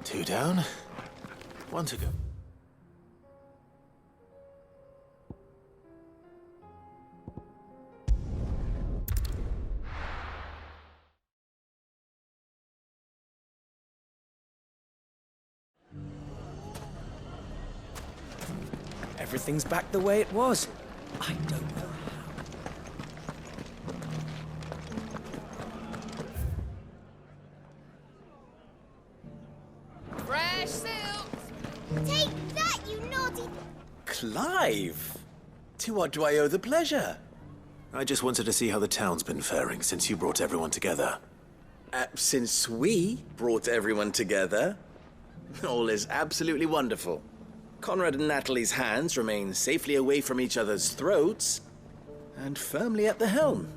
Two down, one to go. Everything's back the way it was. I don't know how. Fresh silks! Take that, you naughty... Clive! To what do I owe the pleasure? I just wanted to see how the town's been faring since you brought everyone together. Since we brought everyone together, all is absolutely wonderful. Conrad and Natalie's hands remain safely away from each other's throats and firmly at the helm.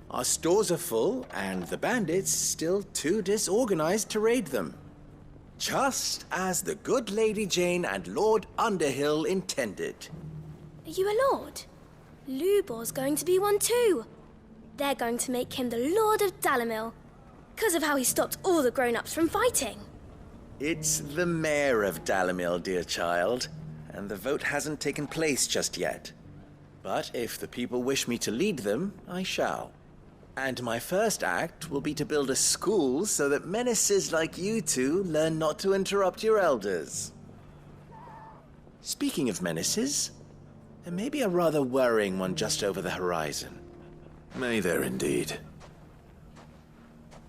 Our stores are full and the bandits still too disorganized to raid them. Just as the good Lady Jane and Lord Underhill intended. Are you a lord? Lubor's going to be one too. They're going to make him the Lord of Dalamil, because of how he stopped all the grown-ups from fighting. It's the mayor of Dalamil, dear child, and the vote hasn't taken place just yet. But if the people wish me to lead them, I shall. And my first act will be to build a school so that menaces like you two learn not to interrupt your elders. Speaking of menaces, there may be a rather worrying one just over the horizon. May there indeed.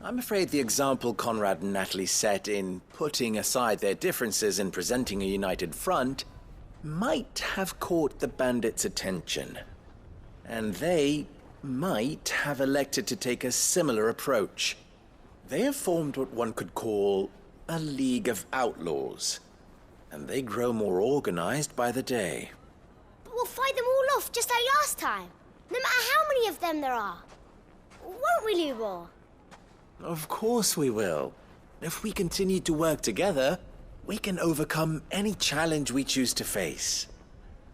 I'm afraid the example Conrad and Natalie set in putting aside their differences and presenting a united front might have caught the bandits' attention. And they might have elected to take a similar approach. They have formed what one could call a League of Outlaws, and they grow more organized by the day. But we'll fight them all off just like last time, no matter how many of them there are. Won't we, Lubor? Of course we will. If we continue to work together, we can overcome any challenge we choose to face.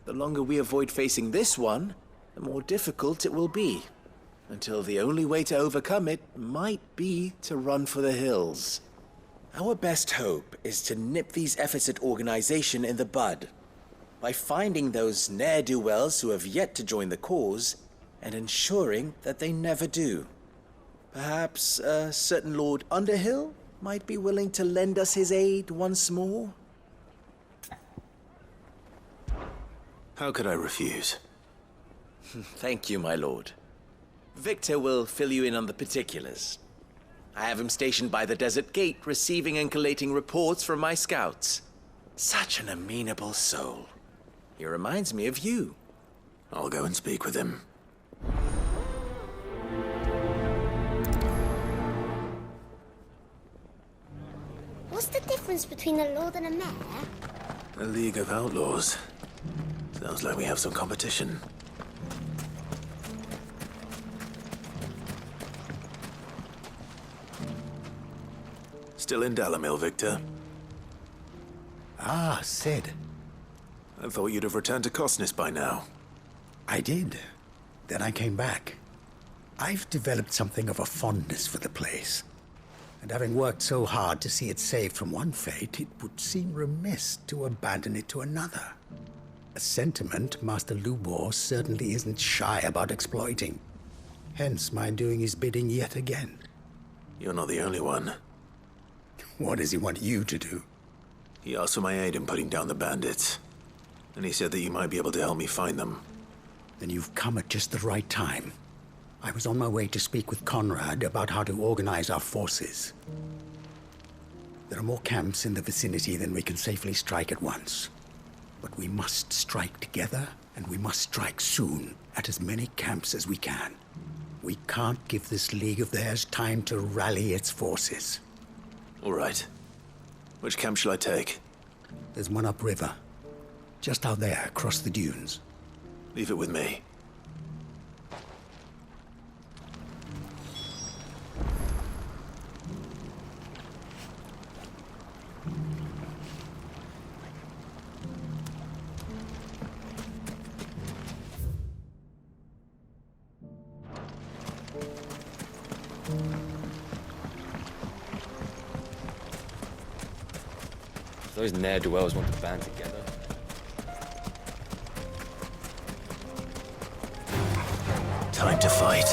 The longer we avoid facing this one, the more difficult it will be. Until the only way to overcome it might be to run for the hills. Our best hope is to nip these efforts at organization in the bud, by finding those ne'er-do-wells who have yet to join the cause, and ensuring that they never do. Perhaps a certain Lord Underhill might be willing to lend us his aid once more? How could I refuse? Thank you, my lord. Victor will fill you in on the particulars. I have him stationed by the desert gate, receiving and collating reports from my scouts. Such an amenable soul. He reminds me of you. I'll go and speak with him. What's the difference between a lord and a mayor? A League of Outlaws. Sounds like we have some competition. Still in Dalamil, Victor? Ah, Sid. I thought you'd have returned to Cosnis by now. I did. Then I came back. I've developed something of a fondness for the place. And having worked so hard to see it saved from one fate, it would seem remiss to abandon it to another. A sentiment Master Lubor certainly isn't shy about exploiting. Hence my doing his bidding yet again. You're not the only one. What does he want you to do? He asked for my aid in putting down the bandits. And he said that you might be able to help me find them. Then you've come at just the right time. I was on my way to speak with Conrad about how to organize our forces. There are more camps in the vicinity than we can safely strike at once. But we must strike together, and we must strike soon at as many camps as we can. We can't give this league of theirs time to rally its forces. All right. Which camp shall I take? There's one upriver. Just out there, across the dunes. Leave it with me. Those ne'er-do-wells want to band together. Time to fight.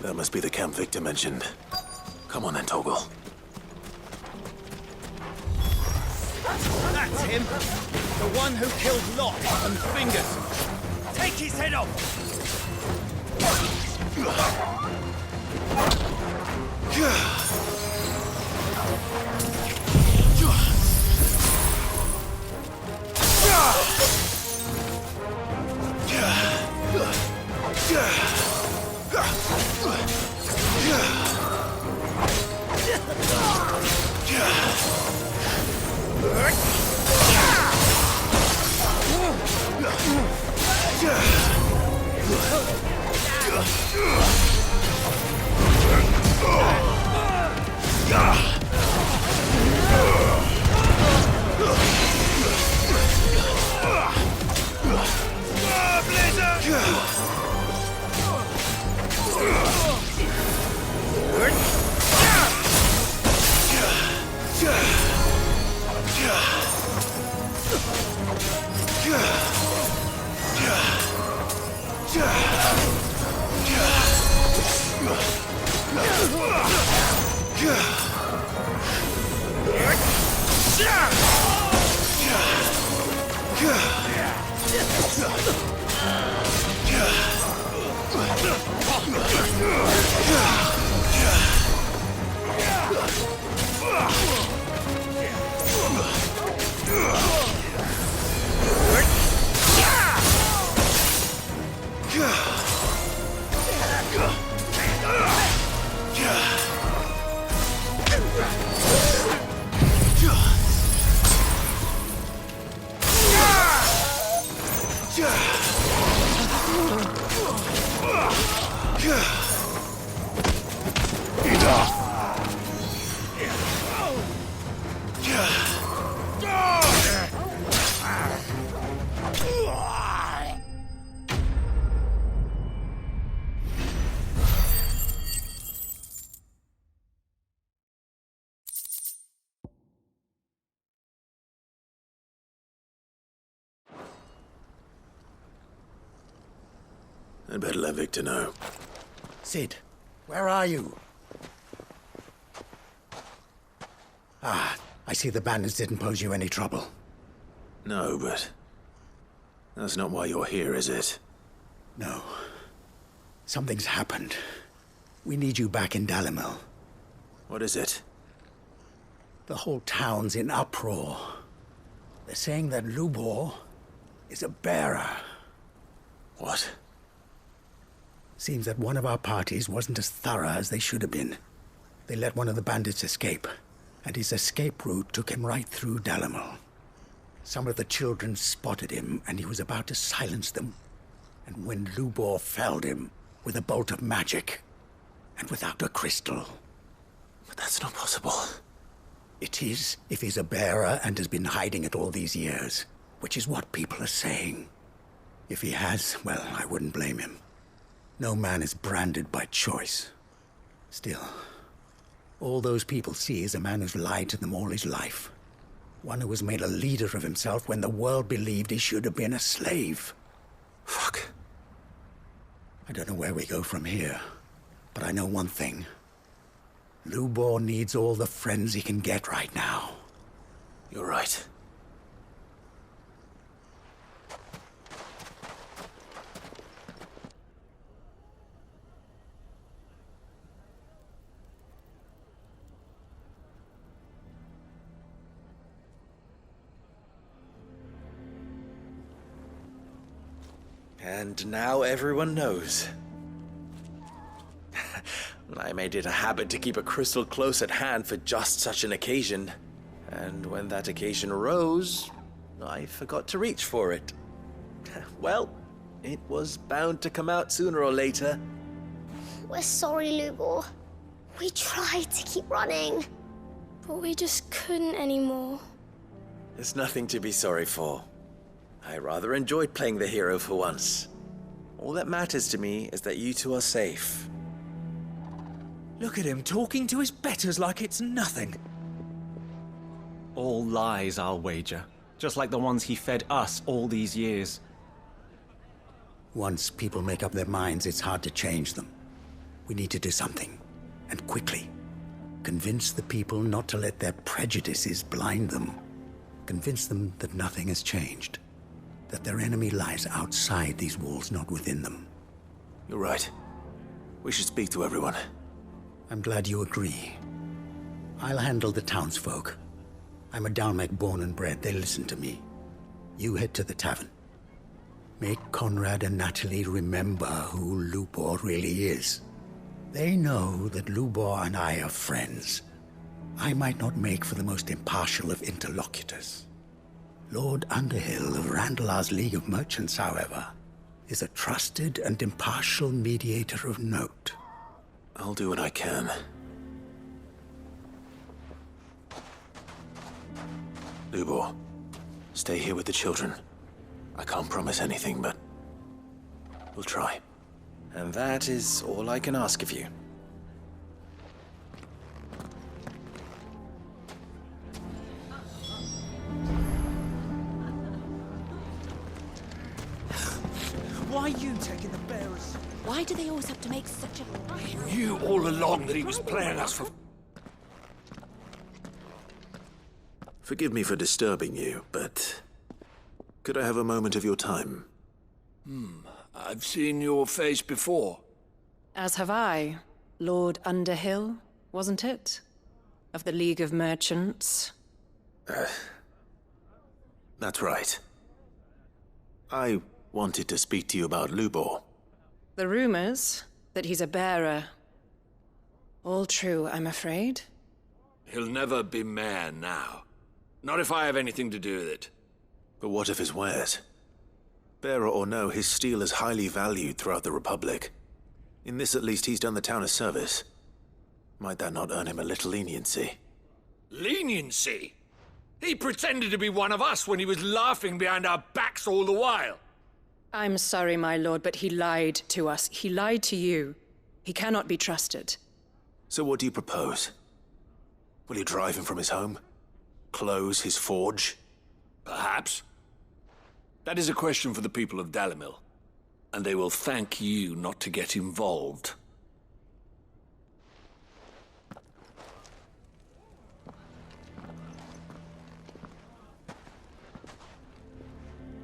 That must be the camp Victor mentioned. Come on then, Toggle. That's him! The one who killed Lot and Fingers! Take his head off! I'd better let Victor know. Sid, where are you? Ah, I see the bandits didn't pose you any trouble. No, but that's not why you're here, is it? No. Something's happened. We need you back in Dalimil. What is it? The whole town's in uproar. They're saying that Lubor is a bearer. What? Seems that one of our parties wasn't as thorough as they should have been. They let one of the bandits escape, and his escape route took him right through Dalimil. Some of the children spotted him, and he was about to silence them. And when Lubor felled him with a bolt of magic, and without a crystal. But that's not possible. It is, if he's a bearer and has been hiding it all these years, which is what people are saying. If he has, well, I wouldn't blame him. No man is branded by choice. Still, all those people see is a man who's lied to them all his life. One who was made a leader of himself when the world believed he should have been a slave. Fuck. I don't know where we go from here, but I know one thing. Lubor needs all the friends he can get right now. You're right. And now everyone knows. I made it a habit to keep a crystal close at hand for just such an occasion. And when that occasion arose, I forgot to reach for it. Well, it was bound to come out sooner or later. We're sorry, Lubor. We tried to keep running. But we just couldn't anymore. There's nothing to be sorry for. I rather enjoyed playing the hero for once. All that matters to me is that you two are safe. Look at him talking to his betters like it's nothing. All lies, I'll wager. Just like the ones he fed us all these years. Once people make up their minds, it's hard to change them. We need to do something, and quickly. Convince the people not to let their prejudices blind them. Convince them that nothing has changed. That their enemy lies outside these walls, not within them. You're right. We should speak to everyone. I'm glad you agree. I'll handle the townsfolk. I'm a Dalmec born and bred. They listen to me. You head to the tavern. Make Conrad and Natalie remember who Lubor really is. They know that Lubor and I are friends. I might not make for the most impartial of interlocutors. Lord Underhill of Randalar's League of Merchants, however, is a trusted and impartial mediator of note. I'll do what I can. Lubor, stay here with the children. I can't promise anything, but we'll try. And that is all I can ask of you. Why are you taking the bearers? Why do they always have to make such a... He knew all along that he was playing us for... Forgive me for disturbing you, but could I have a moment of your time? I've seen your face before. As have I. Lord Underhill, wasn't it? Of the League of Merchants. That's right. I wanted to speak to you about Lubor. The rumors that he's a bearer. All true, I'm afraid. He'll never be mayor now. Not if I have anything to do with it. But what of his wares? Bearer or no, his steel is highly valued throughout the Republic. In this, at least, he's done the town a service. Might that not earn him a little leniency? Leniency? He pretended to be one of us when he was laughing behind our backs all the while. I'm sorry, my lord, but he lied to us. He lied to you. He cannot be trusted. So what do you propose? Will you drive him from his home? Close his forge? Perhaps. That is a question for the people of Dalimil, and they will thank you not to get involved.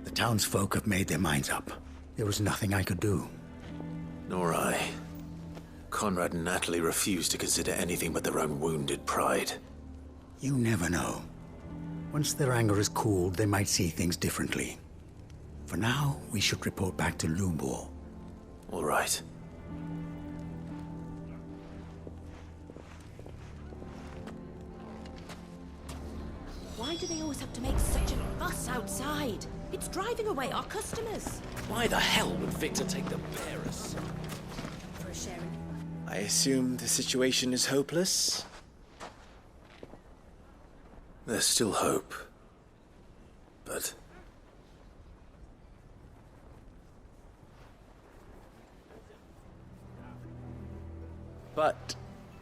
The townsfolk have made their minds up. There was nothing I could do. Nor I. Conrad and Natalie refused to consider anything but their own wounded pride. You never know. Once their anger is cooled, they might see things differently. For now, we should report back to Lubor. All right. Why do they always have to make such a fuss outside? It's driving away our customers. Why the hell would Victor take the bearers? For a sharing. I assume the situation is hopeless? There's still hope. But...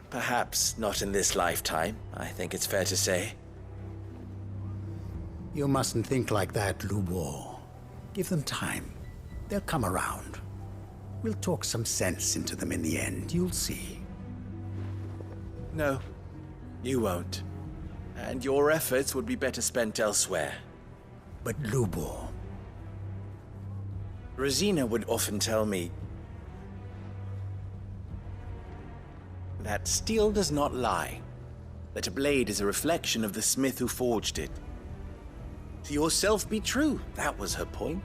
perhaps not in this lifetime, I think it's fair to say. You mustn't think like that, Lubor. Give them time. They'll come around. We'll talk some sense into them in the end, you'll see. No, you won't. And your efforts would be better spent elsewhere. But Lubor... Rosina would often tell me that steel does not lie, that a blade is a reflection of the smith who forged it. To yourself be true, that was her point.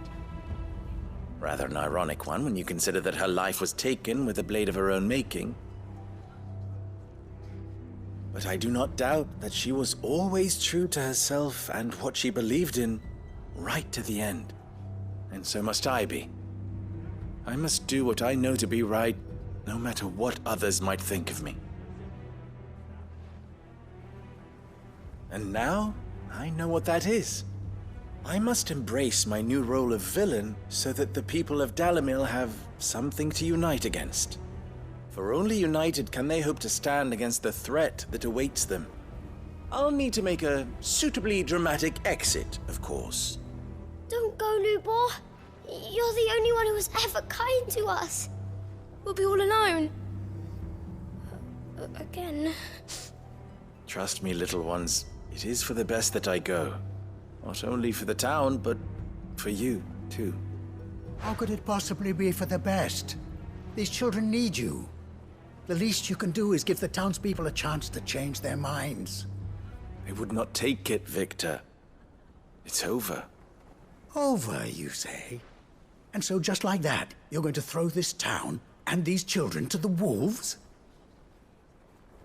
Rather an ironic one when you consider that her life was taken with a blade of her own making. But I do not doubt that she was always true to herself and what she believed in, right to the end. And so must I be. I must do what I know to be right, no matter what others might think of me. And now, I know what that is. I must embrace my new role of villain so that the people of Dalimil have something to unite against. For only united can they hope to stand against the threat that awaits them. I'll need to make a suitably dramatic exit, of course. Don't go, Lubor. You're the only one who was ever kind to us. We'll be all alone. Again. Trust me, little ones, it is for the best that I go. Not only for the town, but for you, too. How could it possibly be for the best? These children need you. The least you can do is give the townspeople a chance to change their minds. I would not take it, Victor. It's over. Over, you say? And so just like that, you're going to throw this town and these children to the wolves?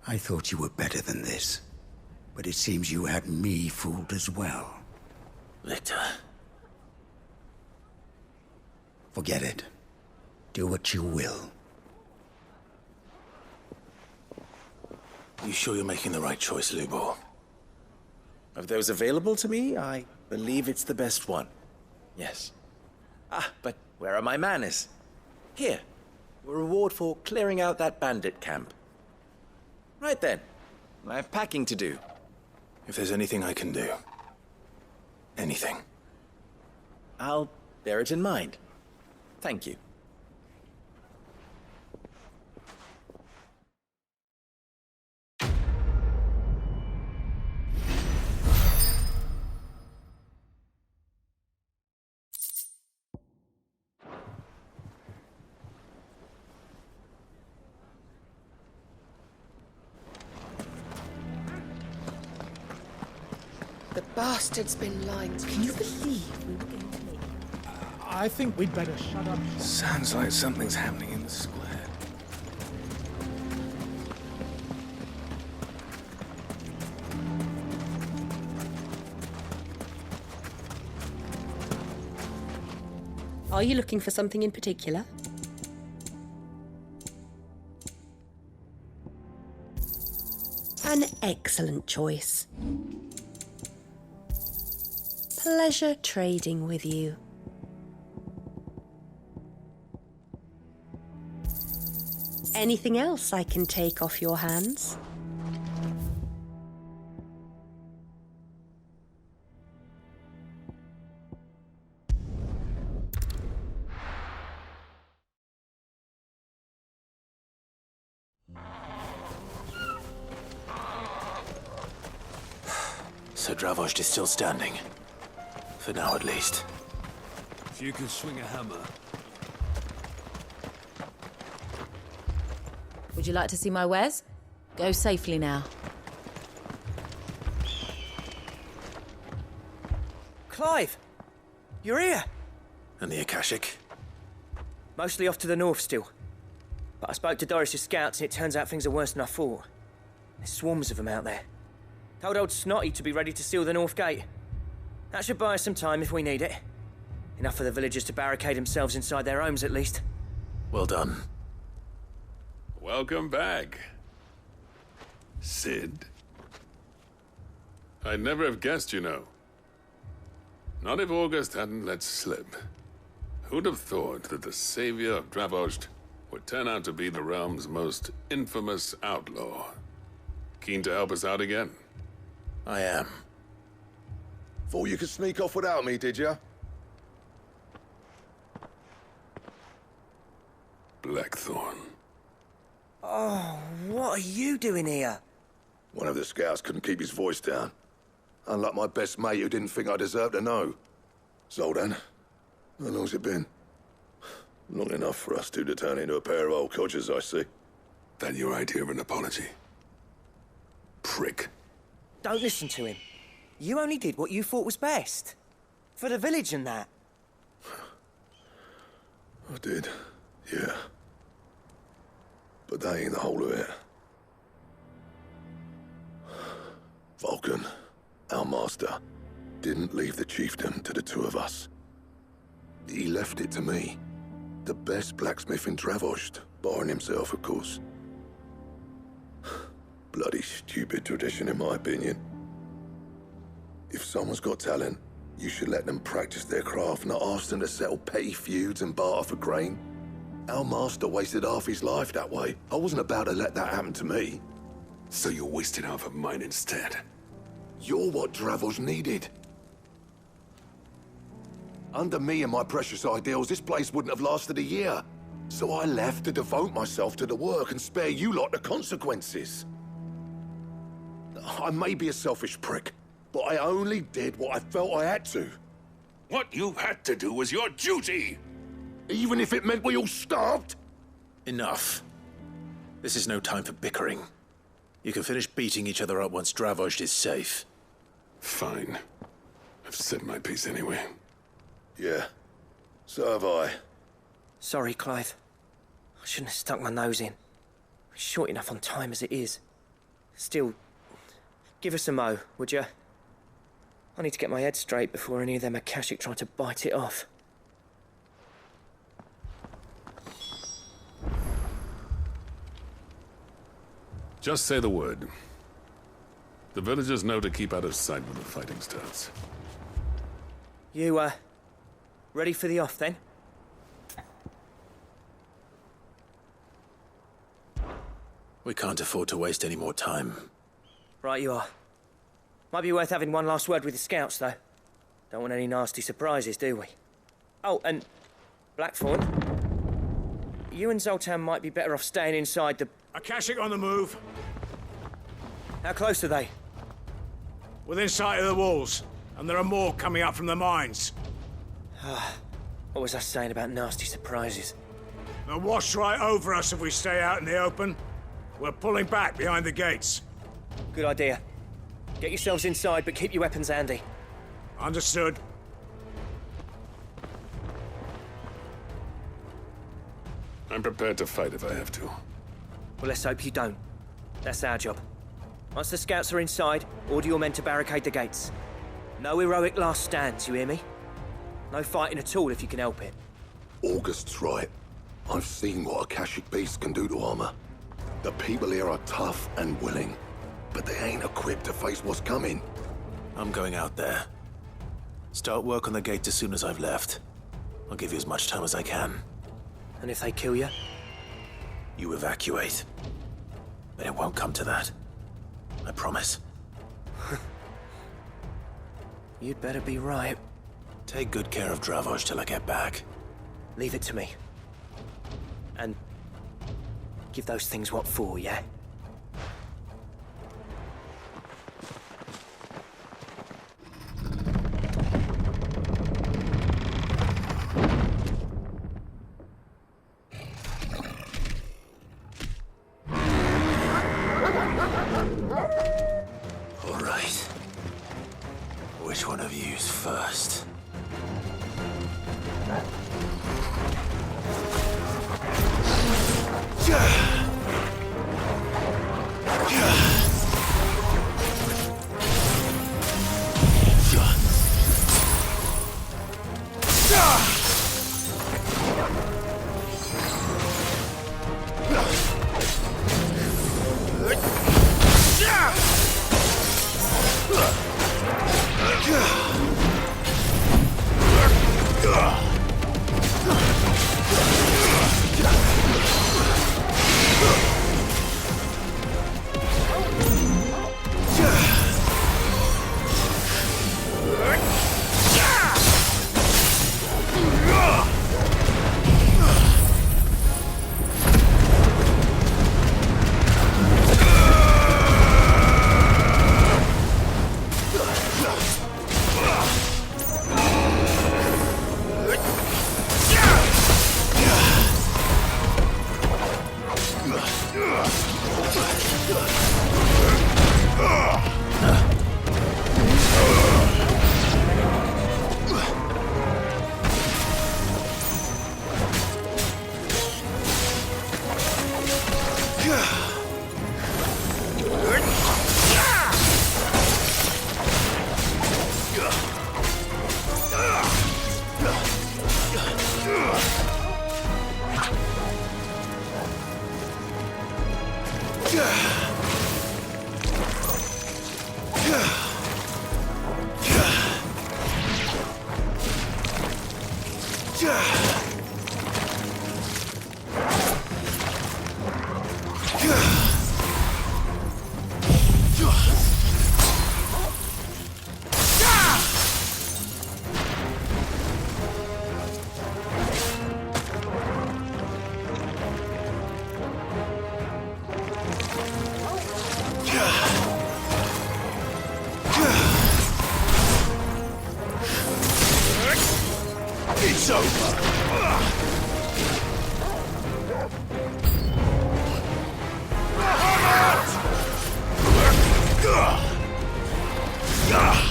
I thought you were better than this. But it seems you had me fooled as well. Victor. Forget it. Do what you will. You sure you're making the right choice, Lubor? Of those available to me, I believe it's the best one. Yes. Ah, but where are my manners? Here. A reward for clearing out that bandit camp. Right then. I have packing to do. If there's anything I can do. Anything. I'll bear it in mind. Thank you. The bastard's been lying to me. Can you believe we were going to meet? I think we'd better shut up. Sounds like something's happening in the square. Are you looking for something in particular? An excellent choice. Pleasure trading with you. Anything else I can take off your hands? So Dravost is still standing. For now, at least. If you could swing a hammer. Would you like to see my wares? Go safely now. Clive! You're here! And the Akashic? Mostly off to the north still. But I spoke to Doris's scouts and it turns out things are worse than I thought. There's swarms of them out there. Told old Snotty to be ready to seal the north gate. That should buy us some time if we need it. Enough for the villagers to barricade themselves inside their homes at least. Well done. Welcome back, Sid. I'd never have guessed, you know. Not if August hadn't let slip. Who'd have thought that the savior of Dravost would turn out to be the realm's most infamous outlaw? Keen to help us out again? I am. Thought you could sneak off without me, did ya? Blackthorn. Oh, what are you doing here? One of the scouts couldn't keep his voice down. Unlike my best mate who didn't think I deserved to know. Zoldan, how long's it been? Long enough for us two to turn into a pair of old codgers, I see. That your idea of an apology? Prick. Don't listen to him. You only did what you thought was best. For the village and that. I did, yeah. But that ain't the whole of it. Vulcan, our master, didn't leave the chiefdom to the two of us. He left it to me. The best blacksmith in Dravost, barring himself, of course. Bloody stupid tradition, in my opinion. If someone's got talent, you should let them practice their craft, not ask them to settle petty feuds and barter for grain. Our master wasted half his life that way. I wasn't about to let that happen to me. So you wasted half of mine instead? You're what Dravost needed. Under me and my precious ideals, this place wouldn't have lasted a year. So I left to devote myself to the work and spare you lot the consequences. I may be a selfish prick, but I only did what I felt I had to. What you had to do was your duty! Even if it meant we all starved? Enough. This is no time for bickering. You can finish beating each other up once Dravozd is safe. Fine. I've said my piece anyway. Yeah. So have I. Sorry, Clive. I shouldn't have stuck my nose in. We're short enough on time as it is. Still, give us a mo, would you? I need to get my head straight before any of them Akashic try to bite it off. Just say the word. The villagers know to keep out of sight when the fighting starts. You, ready for the off then? We can't afford to waste any more time. Right you are. Might be worth having one last word with the scouts, though. Don't want any nasty surprises, do we? Oh, and Blackthorn, you and Zoltan might be better off staying inside the... Akashic on the move. How close are they? Within sight of the walls, and there are more coming up from the mines. What was I saying about nasty surprises? They'll wash right over us if we stay out in the open. We're pulling back behind the gates. Good idea. Get yourselves inside, but keep your weapons handy. Understood. I'm prepared to fight if I have to. Well, let's hope you don't. That's our job. Once the scouts are inside, order your men to barricade the gates. No heroic last stands, you hear me? No fighting at all if you can help it. August's right. I've seen what Akashic beasts can do to armor. The people here are tough and willing, but they ain't equipped to face what's coming. I'm going out there. Start work on the gate as soon as I've left. I'll give you as much time as I can. And if they kill you? You evacuate. But it won't come to that. I promise. You'd better be right. Take good care of Dravozd till I get back. Leave it to me. And give those things what for, yeah? All right. Which one of you's first? It's over. Let's try.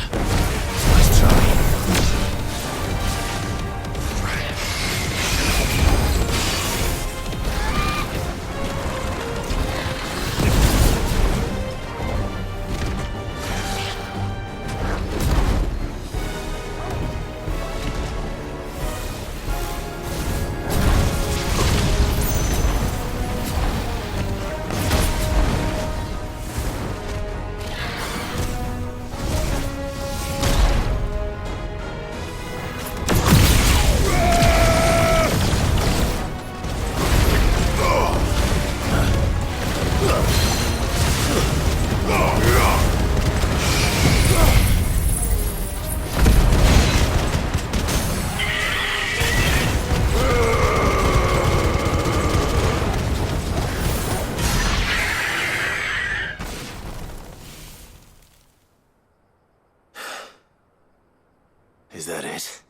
Is that it?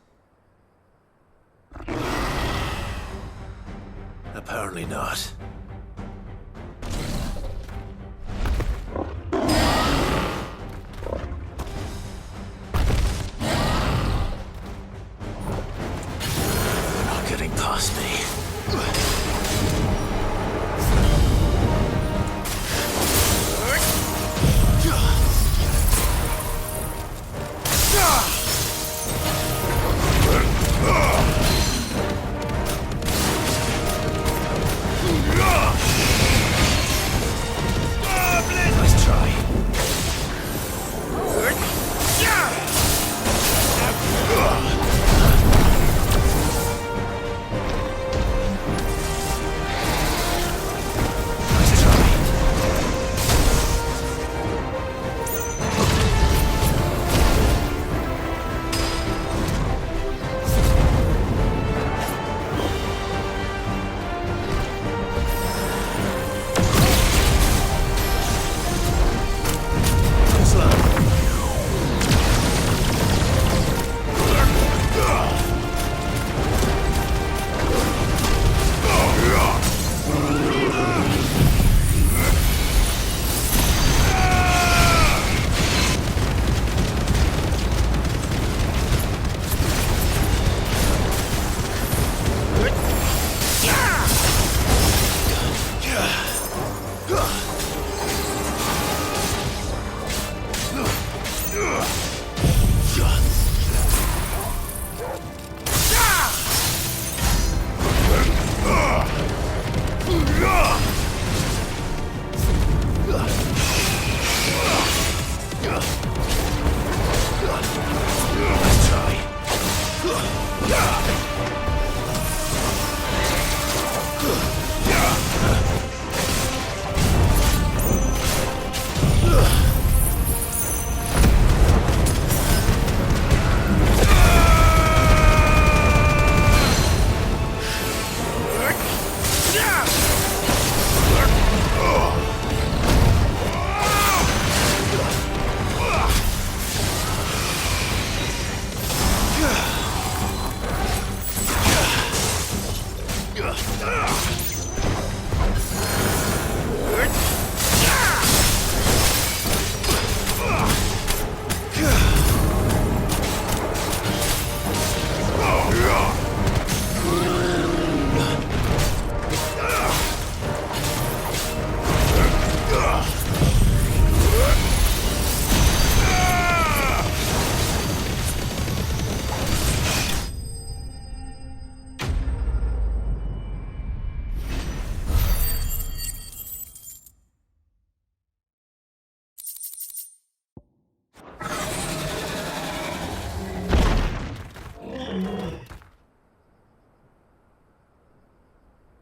Apparently not. They're not getting past me. Let's try.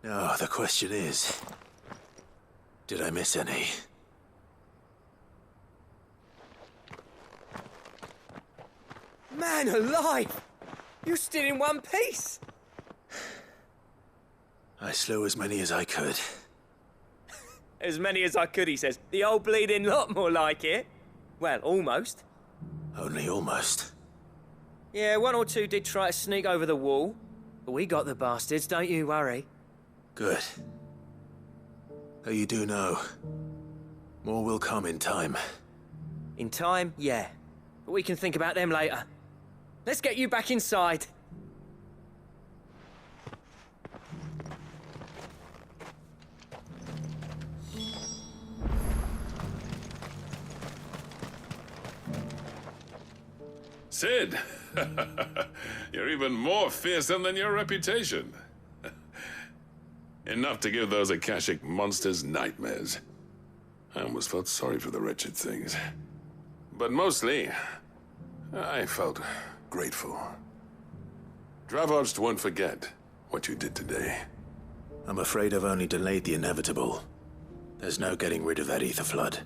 Now, the question is, did I miss any? Man alive! You're still in one piece! I slew as many as I could. As many as I could, he says. The old bleeding lot, more like it. Well, almost. Only almost. Yeah, one or two did try to sneak over the wall. But we got the bastards, don't you worry. Good. Though you do know, more will come in time. In time, yeah. But we can think about them later. Let's get you back inside. Sid! You're even more fearsome than your reputation. Enough to give those Akashic monsters nightmares. I almost felt sorry for the wretched things. But mostly, I felt grateful. Dravoged won't forget what you did today. I'm afraid I've only delayed the inevitable. There's no getting rid of that ether flood.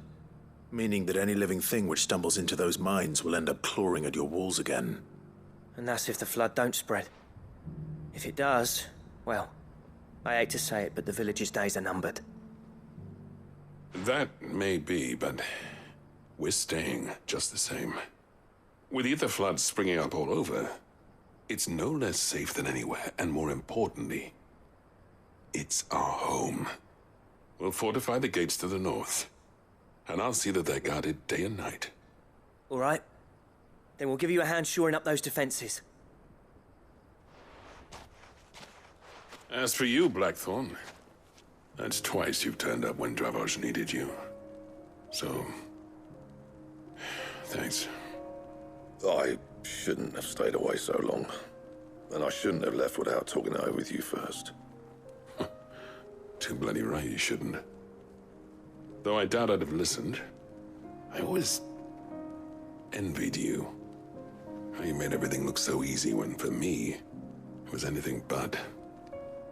Meaning that any living thing which stumbles into those mines will end up clawing at your walls again. And that's if the flood don't spread. If it does, well, I hate to say it, but the village's days are numbered. That may be, but we're staying just the same. With ether floods springing up all over, it's no less safe than anywhere, and more importantly, it's our home. We'll fortify the gates to the north, and I'll see that they're guarded day and night. All right. Then we'll give you a hand shoring up those defenses. As for you, Blackthorn, that's twice you've turned up when Dravos needed you. So, thanks. I shouldn't have stayed away so long. And I shouldn't have left without talking it over with you first. Too bloody right you shouldn't. Though I doubt I'd have listened. I always envied you. How you made everything look so easy when, for me, it was anything but.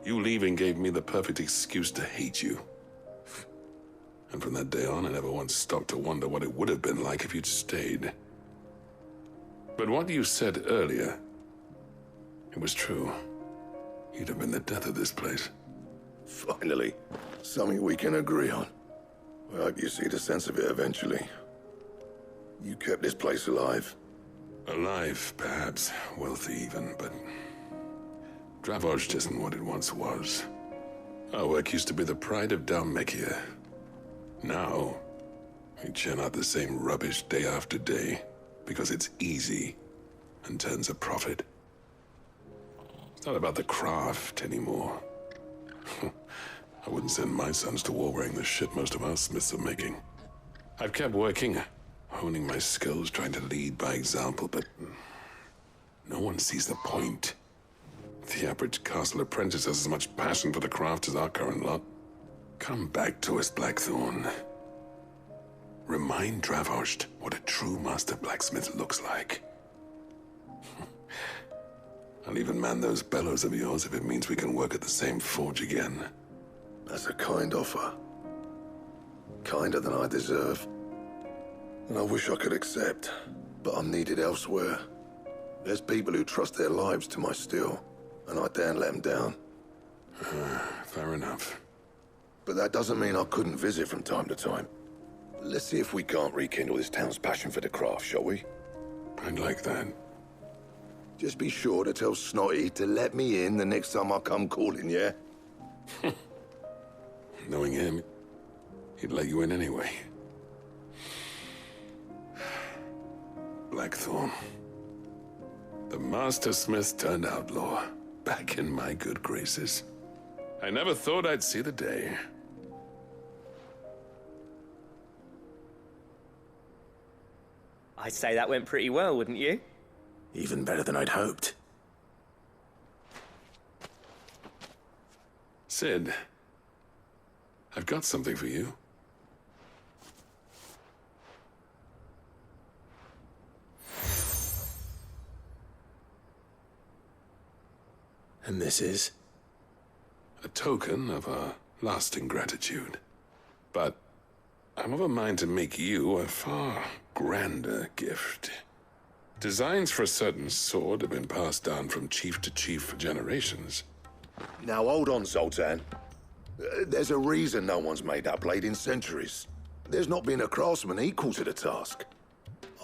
You leaving gave me the perfect excuse to hate you. And from that day on, I never once stopped to wonder what it would have been like if you'd stayed. But what you said earlier, it was true. You'd have been the death of this place. Finally, something we can agree on. I hope you see the sense of it eventually. You kept this place alive. Alive, perhaps. Wealthy even, but Dravoged isn't what it once was. Our work used to be the pride of Dalmekia. Now, we churn out the same rubbish day after day because it's easy and turns a profit. It's not about the craft anymore. I wouldn't send my sons to war wearing the shit most of our smiths are making. I've kept working, honing my skills, trying to lead by example, but no one sees the point. The average castle apprentice has as much passion for the craft as our current lot. Come back to us, Blackthorn. Remind Dravoged what a true master blacksmith looks like. I'll even man those bellows of yours if it means we can work at the same forge again. That's a kind offer. Kinder than I deserve. And I wish I could accept, but I'm needed elsewhere. There's people who trust their lives to my steel, and I daren't let them down. Fair enough. But that doesn't mean I couldn't visit from time to time. Let's see if we can't rekindle this town's passion for the craft, shall we? I'd like that. Just be sure to tell Snotty to let me in the next time I come calling, yeah? Knowing him, he'd let you in anyway. Blackthorn. The Master Smith turned outlaw, back in my good graces. I never thought I'd see the day. I'd say that went pretty well, wouldn't you? Even better than I'd hoped. Sid, I've got something for you. And this is? A token of our lasting gratitude. But I'm of a mind to make you a far grander gift. Designs for a certain sword have been passed down from chief to chief for generations. Now hold on, Zoltan. There's a reason no one's made that blade in centuries. There's not been a craftsman equal to the task.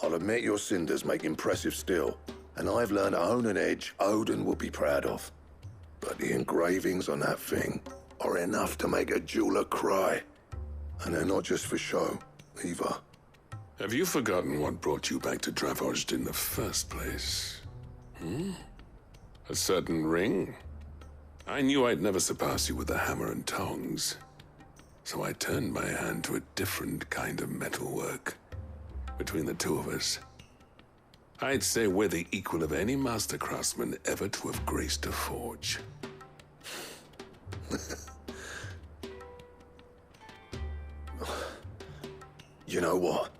I'll admit your cinders make impressive steel, and I've learned to own an edge Odin will be proud of. But the engravings on that thing are enough to make a jeweler cry. And they're not just for show, either. Have you forgotten what brought you back to Dravosd in the first place? A certain ring? I knew I'd never surpass you with the hammer and tongs. So I turned my hand to a different kind of metalwork. Between the two of us, I'd say we're the equal of any master craftsman ever to have graced a forge. You know what?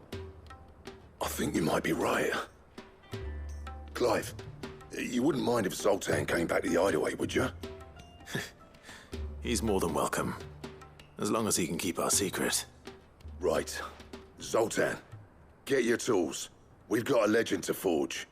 I think you might be right. Clive, you wouldn't mind if Zoltan came back to the Hideaway, would you? He's more than welcome. As long as he can keep our secret. Right. Zoltan, get your tools. We've got a legend to forge.